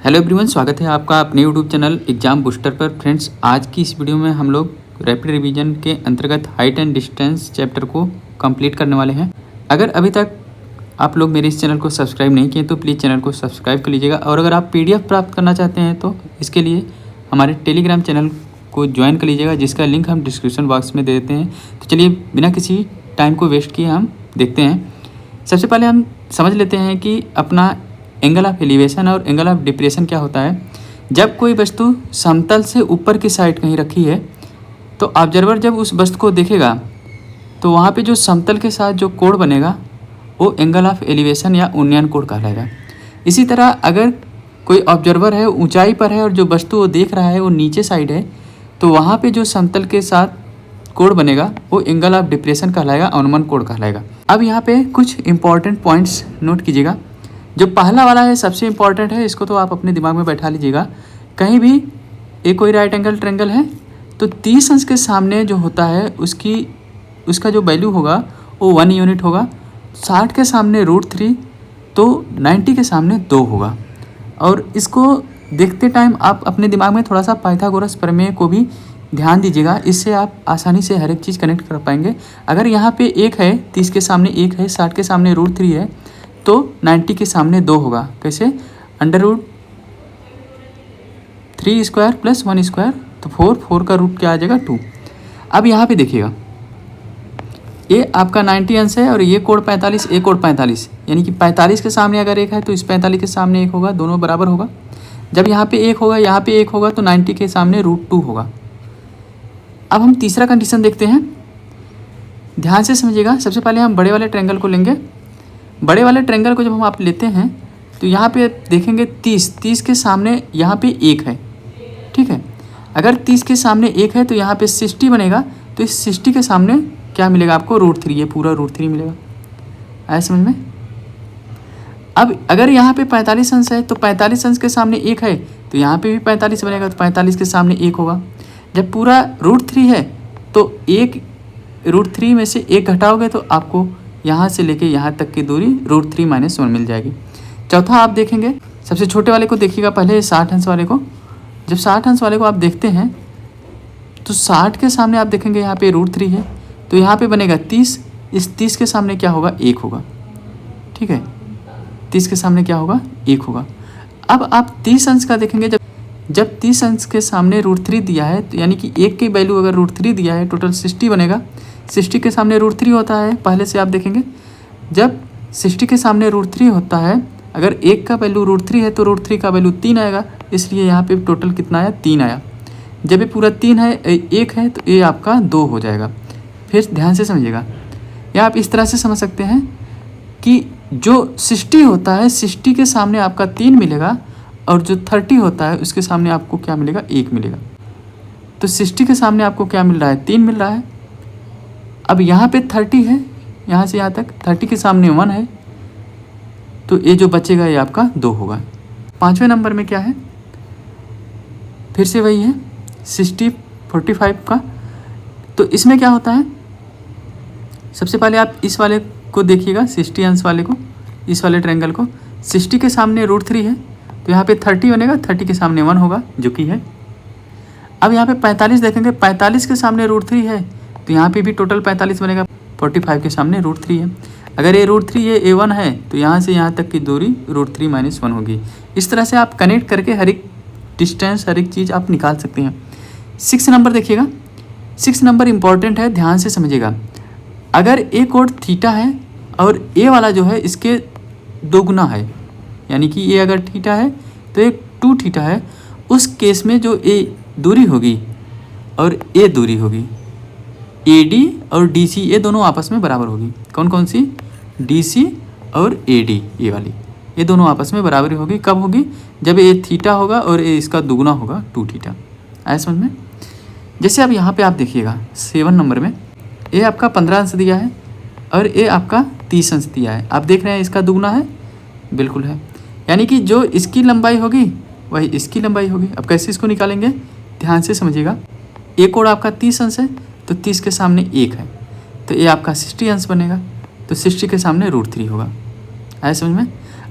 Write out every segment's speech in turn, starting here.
Hello everyone, स्वागत है आपका अपने यूट्यूब चैनल एग्जाम बूस्टर पर। फ्रेंड्स, आज की इस वीडियो में हम लोग रैपिड रिवीजन के अंतर्गत हाइट एंड डिस्टेंस चैप्टर को कंप्लीट करने वाले हैं। अगर अभी तक आप लोग मेरे इस चैनल को सब्सक्राइब नहीं किए तो प्लीज़ चैनल को सब्सक्राइब कर लीजिएगा। और अगर आप पीडीएफ प्राप्त करना चाहते हैं तो इसके लिए हमारे टेलीग्राम चैनल को ज्वाइन कर लीजिएगा, जिसका लिंक हम डिस्क्रिप्शन बॉक्स में दे देते हैं। तो चलिए बिना किसी टाइम को वेस्ट किए हम देखते हैं। सबसे पहले हम समझ लेते हैं कि अपना एंगल ऑफ एलिवेशन और एंगल ऑफ डिप्रेशन क्या होता है। जब कोई वस्तु समतल से ऊपर की साइड कहीं रखी है तो ऑब्जर्वर जब उस वस्तु को देखेगा तो वहाँ पे जो समतल के साथ जो कोण बनेगा वो एंगल ऑफ एलिवेशन या उन्नयन कोण कहलाएगा। इसी तरह अगर कोई ऑब्जर्वर है ऊंचाई पर है और जो वस्तु वो देख रहा है वो नीचे साइड है तो वहाँ पे जो समतल के साथ कोण बनेगा वो एंगल ऑफ डिप्रेशन कहलाएगा, अवनमन कोण कहलाएगा। अब यहाँ पे कुछ इंपॉर्टेंट पॉइंट्स नोट कीजिएगा। जो पहला वाला है सबसे इम्पॉर्टेंट है, इसको तो आप अपने दिमाग में बैठा लीजिएगा। कहीं भी एक कोई राइट एंगल ट्रायंगल है तो 30 अंश के सामने जो होता है उसका जो वैल्यू होगा वो 1 यूनिट होगा। 60 के सामने √3 तो 90 के सामने 2 होगा। और इसको देखते टाइम आप अपने दिमाग में थोड़ा सा पाइथागोरस प्रमेय को भी ध्यान दीजिएगा, इससे आप आसानी से हर एक चीज़ कनेक्ट कर पाएंगे। अगर यहाँ पे 1 है, 30 के सामने 1 है, 60 के सामने √3 है तो 90 के सामने 2 होगा। कैसे? √3 स्क्वायर प्लस 1 स्क्वायर तो 4 का रूट क्या आ जाएगा 2। अब यहाँ पे देखिएगा, ये आपका 90 अंश है और ये कोण 45, एक कोण 45, यानी कि 45 के सामने अगर 1 है तो इस 45 के सामने 1 होगा, दोनों बराबर होगा। जब यहाँ पे 1 होगा, यहाँ पे 1 होगा तो 90 के सामने √2 होगा। अब हम तीसरा कंडीशन देखते हैं, ध्यान से समझिएगा। सबसे पहले हम बड़े वाले ट्रायंगल को लेंगे। बड़े वाले ट्रायंगल को जब हम आप लेते हैं तो यहाँ पे देखेंगे 30 के सामने यहाँ पे 1 है, ठीक है। अगर 30 के सामने 1 है तो यहाँ पे 60 बनेगा, तो इस 60 के सामने क्या मिलेगा आपको? √3, ये पूरा √3 मिलेगा। आया समझ में? अब अगर यहाँ पे 45 अंश है तो 45 अंश के सामने 1 है तो यहाँ पे भी 45 बनेगा, तो 45 के सामने 1 होगा। जब पूरा √3 है तो √3 में से 1 घटाओगे तो आपको यहाँ से लेके यहाँ तक की दूरी √3 - 1 मिल जाएगी। चौथा आप देखेंगे, सबसे छोटे वाले को देखिएगा पहले, 60 अंश वाले को। जब 60 अंश वाले को आप देखते हैं तो 60 के सामने आप देखेंगे यहाँ पे √3 है तो यहाँ पे बनेगा 30। इस 30 के सामने क्या होगा? 1 होगा, ठीक है। 30 के सामने क्या होगा? 1 होगा। अब आप 30 अंश का देखेंगे, जब 30 अंश के सामने √3 दिया है तो यानी कि 1 की वैल्यू अगर √3 दिया है, टोटल 60 बनेगा। 60 के सामने √3 होता है, पहले से आप देखेंगे। जब 60 के सामने √3 होता है, अगर 1 का वैल्यू √3 है तो √3 का वैल्यू 3 आएगा, इसलिए यहाँ पे टोटल कितना आया? 3 आया। जब ये पूरा 3 है, 1 है तो ये आपका 2 हो जाएगा। फिर ध्यान से समझिएगा, या आप इस तरह से समझ सकते हैं कि जो 60 होता है, 60 के सामने आपका 3 मिलेगा और जो 30 होता है उसके सामने आपको क्या मिलेगा? 1 मिलेगा। तो 60 के सामने आपको क्या मिल रहा है? 3 मिल रहा है। अब यहाँ पे 30 है, यहाँ से यहाँ तक 30 के सामने 1 है तो ये जो बचेगा ये आपका 2 होगा। 5वें नंबर में क्या है? फिर से वही है 60 45 का। तो इसमें क्या होता है, सबसे पहले आप इस वाले को देखिएगा, 60 अंश वाले को, इस वाले ट्रायंगल को। 60 के सामने √3 है तो यहाँ पे 30 बनेगा, 30 के सामने 1 होगा जो कि है। अब यहाँ पे 45 देखेंगे, 45 के सामने √3 है तो यहाँ पे भी टोटल 45 बनेगा। 45 के सामने √3 है, अगर ये √3 ये A1 है तो यहाँ से यहाँ तक की दूरी √3 - 1 होगी। इस तरह से आप कनेक्ट करके हर एक डिस्टेंस, हर एक चीज़ आप निकाल सकते हैं। 6 नंबर देखिएगा, 6 नंबर इंपॉर्टेंट है, ध्यान से समझिएगा। अगर ए कोण थीटा है और ए वाला जो है इसके 2 गुना है, यानी कि ये अगर थीटा है तो एक 2 थीटा है, उस केस में जो ए दूरी होगी और ए दूरी होगी, AD और DC ये दोनों आपस में बराबर होगी। कौन कौन सी? DC और AD, ये वाली, ये दोनों आपस में बराबरी होगी। कब होगी? जब ये थीटा होगा और ये इसका दुगुना होगा, 2 थीटा। आया समझ में? जैसे अब यहाँ पे आप देखिएगा 7 नंबर में ये आपका 15 अंश दिया है और ये आपका 30 अंश दिया है। आप देख रहे हैं इसका दुगुना है, बिल्कुल है, यानी कि जो इसकी लंबाई होगी वही इसकी लंबाई होगी। अब कैसे इसको निकालेंगे? ध्यान से समझिएगा। एक कोण आपका 30 अंश है तो 30 के सामने 1 है तो ये आपका 60 अंश बनेगा, तो 60 के सामने √3 होगा। आया समझ में?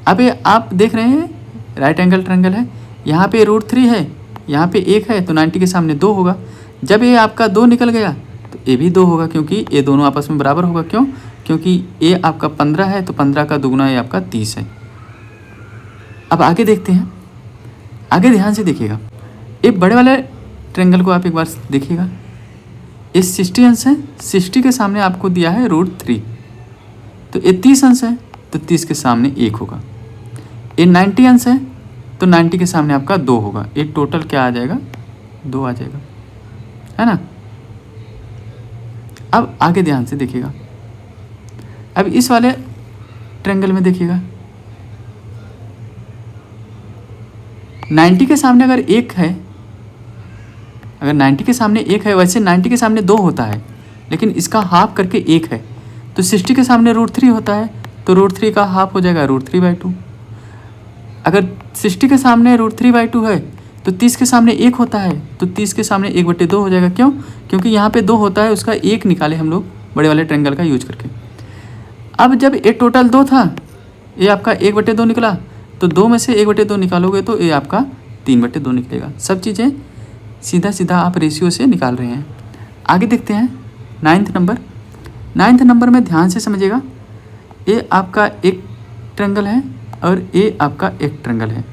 अब ये आप देख रहे हैं राइट एंगल ट्रायंगल है। यहाँ पे √3 है, यहाँ पे 1 है, तो 90 के सामने 2 होगा। जब ये आपका 2 निकल गया तो ये भी 2 होगा, क्योंकि ये दोनों आपस में बराबर होगा। क्यों? क्योंकि ये आपका 15 है, तो 15 का दुगुना ये आपका 30 है। अब आगे देखते हैं, आगे ध्यान से देखिएगा। ये बड़े वाले ट्रायंगल को आप एक बार देखिएगा। ये 60 अंश है, 60 के सामने आपको दिया है √3, तो ये 30 अंश है, तो 30 के सामने 1 होगा। ये 90 अंश है, तो 90 के सामने आपका 2 होगा। ये टोटल क्या आ जाएगा? 2 आ जाएगा, है ना। अब आगे ध्यान से देखिएगा। अब इस वाले ट्रायंगल में देखिएगा, 90 के सामने अगर 1 है, अगर 90 के सामने 1 है, वैसे 90 के सामने 2 होता है, लेकिन इसका हाफ करके 1 है, तो 60 के सामने √3 होता है, तो √3 का हाफ हो जाएगा √3/2। अगर 60 के सामने √3/2 है, तो 30 के सामने 1 होता है, तो 30 के सामने 1/2 हो जाएगा। क्यों? क्योंकि यहाँ पे 2 होता है, उसका 1 निकाले हम लोग बड़े वाले ट्रायंगल का यूज करके। अब जब ये टोटल 2 था, ये आपका 1/2 निकला, तो 2 में से 1/2 निकालोगे तो ये आपका 3/2 निकलेगा। सब चीज़ें सीधा सीधा आप रेशियो से निकाल रहे हैं। आगे देखते हैं 9th नंबर। 9th नंबर में ध्यान से समझिएगा। ये आपका एक ट्रायंगल है और ये आपका एक ट्रायंगल है।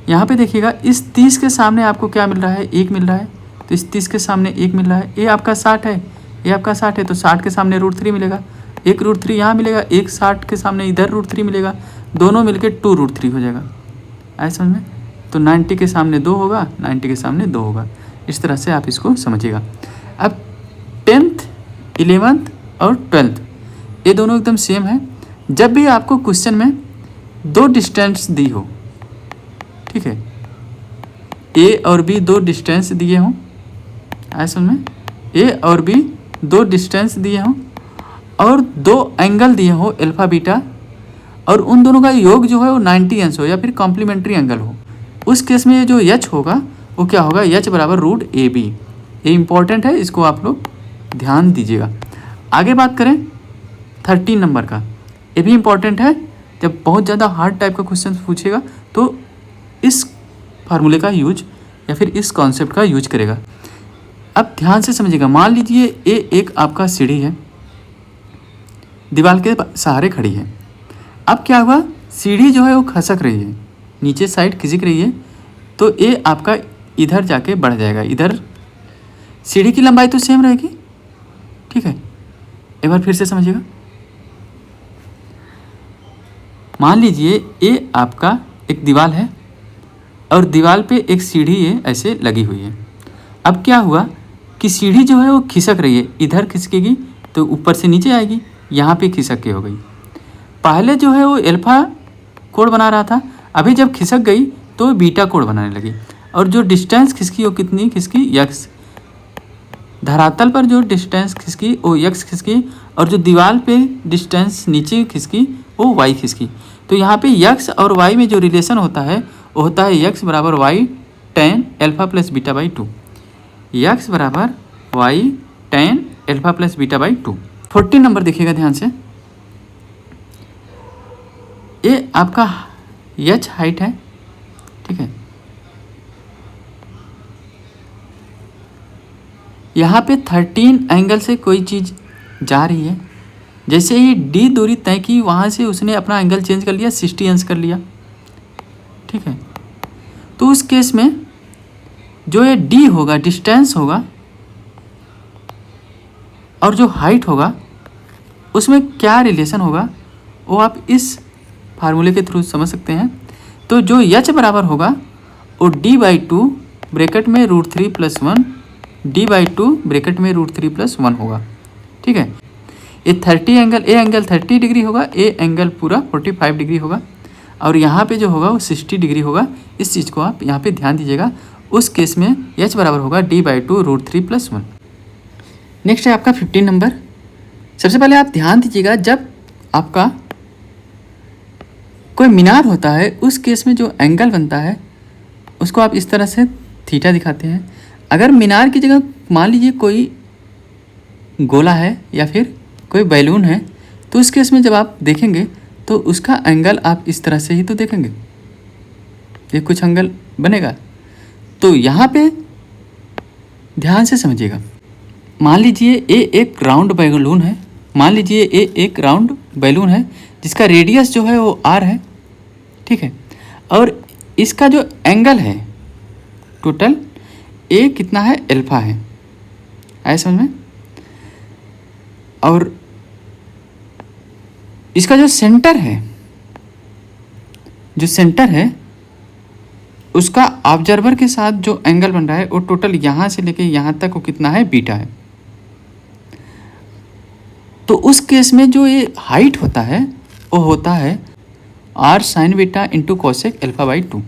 यहाँ पे देखिएगा, इस 30 के सामने आपको क्या मिल रहा है? 1 मिल रहा है, तो इस 30 के सामने 1 मिल रहा है। ये आपका 60 है, ये आपका 60 है, तो 60 के सामने √3 मिलेगा, एक √3 यहाँ मिलेगा, एक 60 के सामने इधर √3 मिलेगा, दोनों मिलके 2√3 हो जाएगा। आए समझ में? तो 90 के सामने 2 होगा, 90 के सामने 2 होगा। इस तरह से आप इसको समझिएगा। अब 10th, 11th और 12th ये दोनों एकदम सेम है। जब भी आपको क्वेश्चन में 2 डिस्टेंस दी हो, ठीक है, ए और बी 2 डिस्टेंस दिए हों, आए समझ में? ए और बी 2 डिस्टेंस दिए हों और 2 एंगल दिए हो अल्फा बीटा, और उन दोनों का योग जो है वो 90 अंश हो या फिर कॉम्प्लीमेंट्री एंगल हो, उस केस में ये जो एच होगा वो क्या होगा? एच बराबर √AB। ये इंपॉर्टेंट है, इसको आप लोग ध्यान दीजिएगा। आगे बात करें 13 नंबर का, ये भी इंपॉर्टेंट है। जब बहुत ज़्यादा हार्ड टाइप का क्वेश्चन पूछेगा तो इस फार्मूले का यूज या फिर इस कॉन्सेप्ट का यूज करेगा। अब ध्यान से समझिएगा। मान लीजिए ये एक आपका सीढ़ी है, दीवार के सहारे खड़ी है। अब क्या हुआ? सीढ़ी जो है वो खसक रही है, नीचे साइड खिसक रही है, तो ये आपका इधर जाके बढ़ जाएगा। इधर सीढ़ी की लंबाई तो सेम रहेगी, ठीक है। एक बार फिर से समझिएगा। मान लीजिए ये आपका एक दीवार है और दीवार पे एक सीढ़ी ये ऐसे लगी हुई है। अब क्या हुआ कि सीढ़ी जो है वो खिसक रही है, इधर खिसकेगी तो ऊपर से नीचे आएगी, यहाँ पे खिसक के हो गई। पहले जो है वो अल्फा कोण बना रहा था, अभी जब खिसक गई तो बीटा कोण बनाने लगी, और जो डिस्टेंस खिसकी वो कितनी खिसकी? x। धरातल पर जो डिस्टेंस खिसकी वो x खिसकी, और जो दीवार पे डिस्टेंस नीचे खिसकी वो y खिसकी। तो यहाँ पे x और y में जो रिलेशन होता है वो होता है x बराबर y tan alpha plus beta by 2। x बराबर y tan alpha plus beta by 2। 14 number देखिएगा ध्यान से। ये आपका h हाइट है, ठीक है। यहाँ पे 13 एंगल से कोई चीज़ जा रही है। जैसे ही d दूरी तय की, वहाँ से उसने अपना एंगल चेंज कर लिया, 60 अंश कर लिया, ठीक है। तो उस केस में जो ये d होगा, डिस्टेंस होगा, और जो हाइट होगा उसमें क्या रिलेशन होगा वो आप इस फार्मूले के थ्रू समझ सकते हैं। तो जो h बराबर होगा वो d/2 ब्रैकेट में √3 + 1 d/2 ब्रैकेट में √3 + 1 होगा, ठीक है। ये 30 एंगल, ए एंगल 30 डिग्री होगा, ए एंगल पूरा 45 डिग्री होगा, और यहाँ पे जो होगा वो 60 डिग्री होगा। इस चीज़ को आप यहाँ पे ध्यान दीजिएगा। उस केस में h बराबर होगा d/2 √3 + 1। नेक्स्ट है आपका 15 नंबर। सबसे पहले आप ध्यान दीजिएगा, जब आपका कोई मीनार होता है उस केस में जो एंगल बनता है उसको आप इस तरह से थीटा दिखाते हैं। अगर मीनार की जगह मान लीजिए कोई गोला है या फिर कोई बैलून है, तो उस केस में जब आप देखेंगे तो उसका एंगल आप इस तरह से ही तो देखेंगे, तो ये कुछ एंगल बनेगा। तो यहाँ पे ध्यान से समझिएगा, मान लीजिए ए एक राउंड बैलून है, मान लीजिए ए एक राउंड बैलून है जिसका रेडियस जो है वो आर है, ठीक है, और इसका जो एंगल है टोटल ए कितना है, अल्फा है, आया समझ में। और इसका जो सेंटर है, जो सेंटर है उसका ऑब्जर्वर के साथ जो एंगल बन रहा है वो टोटल यहाँ से लेके यहाँ तक वो कितना है, बीटा है। तो उस केस में जो ये हाइट होता है वो होता है R sine beta into cosec alpha by 2।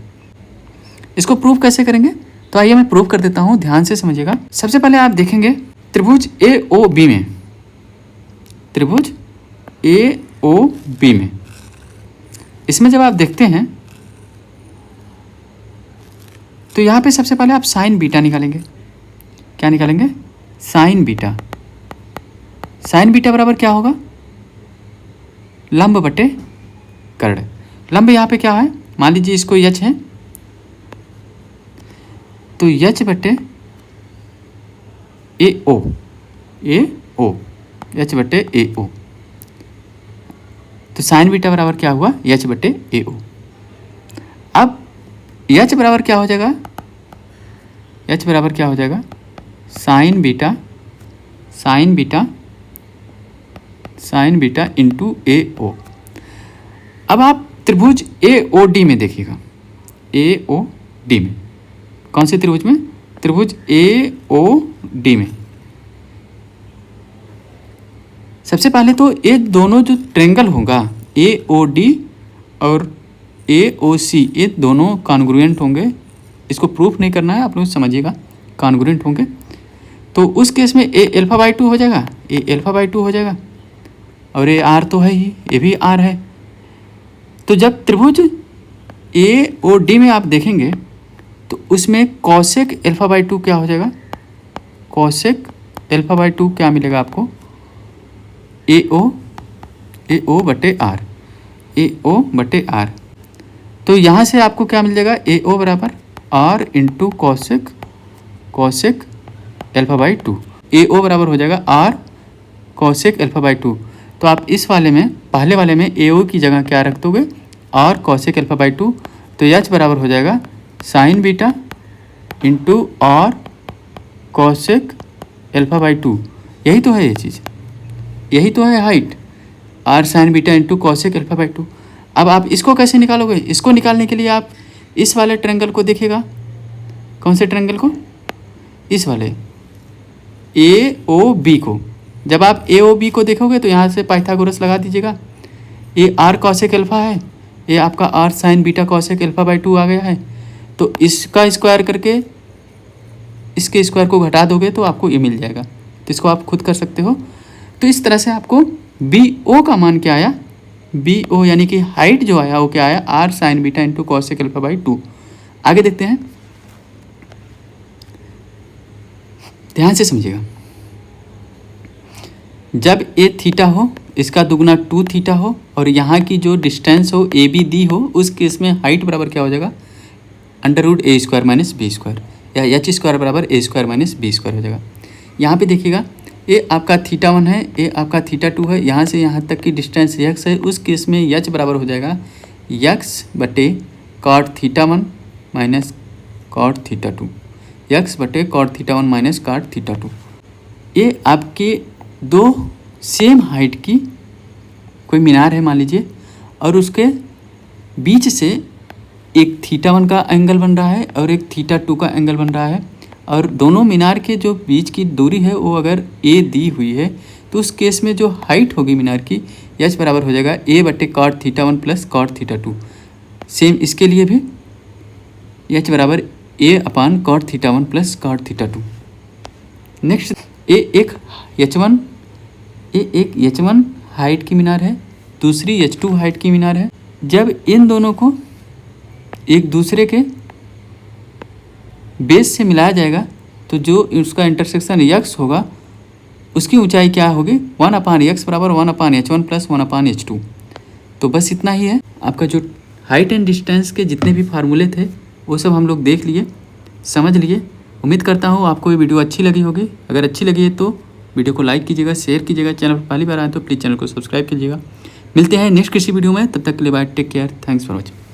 इसको प्रूव कैसे करेंगे, तो आइए मैं प्रूव कर देता हूँ, ध्यान से समझिएगा। सबसे पहले आप देखेंगे त्रिभुज ए ओ बी में, त्रिभुज ए ओ बी में, इसमें जब आप देखते हैं तो यहाँ पे सबसे पहले आप साइन बीटा निकालेंगे। क्या निकालेंगे, साइन बीटा। साइन बीटा बराबर क्या होगा, लंब बटे कर्ण। लंब यहाँ पे क्या है, मान लीजिए इसको यच है तो यच बटे ए ओ, ए ओ, यच बटे ए ओ। तो साइन बीटा बराबर क्या हुआ, यच बटे ए ओ। अब यच बराबर क्या हो जाएगा, यच बराबर क्या हो जाएगा, sine beta, sine beta, sine beta into A O. अब आप त्रिभुज ए ओ डी में देखिएगा, ए ओ डी में, कौन से त्रिभुज में, त्रिभुज ए ओ डी में। सबसे पहले तो ये दोनों जो ट्रेंगल होगा ए ओ डी और ए ओ सी, ये दोनों कॉन्ग्रुएंट होंगे। इसको प्रूफ नहीं करना है, आप लोग समझिएगा, कॉन्ग्रुएंट होंगे। तो उस केस में ए अल्फा बाई 2 हो जाएगा, ए अल्फा बाई 2 हो जाएगा, और ये आर तो है ही, ये भी आर है। तो जब त्रिभुज ए ओ डी में आप देखेंगे तो उसमें कॉसेक अल्फा बाई 2 क्या हो जाएगा, कॉसेक अल्फा बाई 2 क्या मिलेगा आपको, ए ओ बटे आर, ए ओ बटे आर। तो यहाँ से आपको क्या मिल जाएगा, ए ओ बराबर R into cosec, cosec alpha by 2। ए ओ बराबर हो जाएगा आर कॉसेक अल्फा बाई 2। तो आप इस वाले में, पहले वाले में ए ओ की जगह क्या रख दोगे, आर कॉसेक अल्फा बाई 2। तो एच बराबर हो जाएगा sine beta into R cosec alpha by 2। यही तो है ये चीज़, यही तो है height, R sine beta into cosec alpha by 2। अब आप इसको कैसे निकालोगे, इसको निकालने के लिए आप इस वाले ट्रायंगल को देखिएगा। कौन से ट्रायंगल को, इस वाले ए ओ बी को। जब आप ए ओ बी को देखोगे तो यहाँ से पाइथागोरस लगा दीजिएगा। ये आर कॉसेक अल्फा है, ये आपका R sine beta cosec alpha by 2 आ गया है। तो इसका स्क्वायर करके इसके स्क्वायर को घटा दोगे तो आपको ये मिल जाएगा। तो इसको आप खुद कर सकते हो। तो इस तरह से आपको बी ओ का मान क्या आया, बी ओ यानी कि हाइट जो आया वो क्या आया, R sine beta into cosec alpha by 2। आगे देखते हैं, ध्यान से समझिएगा। जब ए थीटा हो, इसका दुगना 2 थीटा हो, और यहाँ की जो डिस्टेंस हो ए बी दी हो, उस केस में हाइट बराबर क्या हो जाएगा, अंडर रूट ए स्क्वायर माइनस बी स्क्वायर, या एच स्क्वायर बराबर ए स्क्वायर माइनस बी स्क्वायर हो जाएगा। यहाँ पे देखिएगा ये आपका थीटा 1 है, ये आपका थीटा 2 है, यहाँ से यहाँ तक की डिस्टेंस यक्स है। उस केस में यच बराबर हो जाएगा यक्स बटे cot theta 1 minus cot theta 2, x बटे cot theta 1 minus cot theta 2। ये आपके दो सेम हाइट की कोई मीनार है मान लीजिए, और उसके बीच से एक थीटा 1 का एंगल बन रहा है और एक थीटा 2 का एंगल बन रहा है, और दोनों मीनार के जो बीच की दूरी है वो अगर ए दी हुई है तो उस केस में जो हाइट होगी मीनार की, एच बराबर हो जाएगा ए बटे cot theta 1 plus cot theta 2। Same इसके लिए भी एच बराबर A upon cot theta 1 plus cot theta 2। Next A एक एच वन हाइट की मीनार है, दूसरी H2 हाइट की मीनार है। जब इन दोनों को एक दूसरे के बेस से मिलाया जाएगा तो जो उसका इंटरसेक्शन यक्स होगा उसकी ऊंचाई क्या होगी, 1/x बराबर 1/h1 प्लस 1/h2। तो बस इतना ही है, आपका जो हाइट एंड डिस्टेंस के जितने भी फार्मूले थे वो सब हम लोग देख लिए, समझ लिए। उम्मीद करता हूँ आपको ये वीडियो अच्छी लगी होगी। अगर अच्छी लगी है तो वीडियो को लाइक कीजिएगा, शेयर कीजिएगा। चैनल पर पहली बार आए तो प्लीज़ चैनल को सब्सक्राइब कीजिएगा। मिलते हैं नेक्स्ट किसी वीडियो में, तब तक के लिए bye, take care, thanks for watching.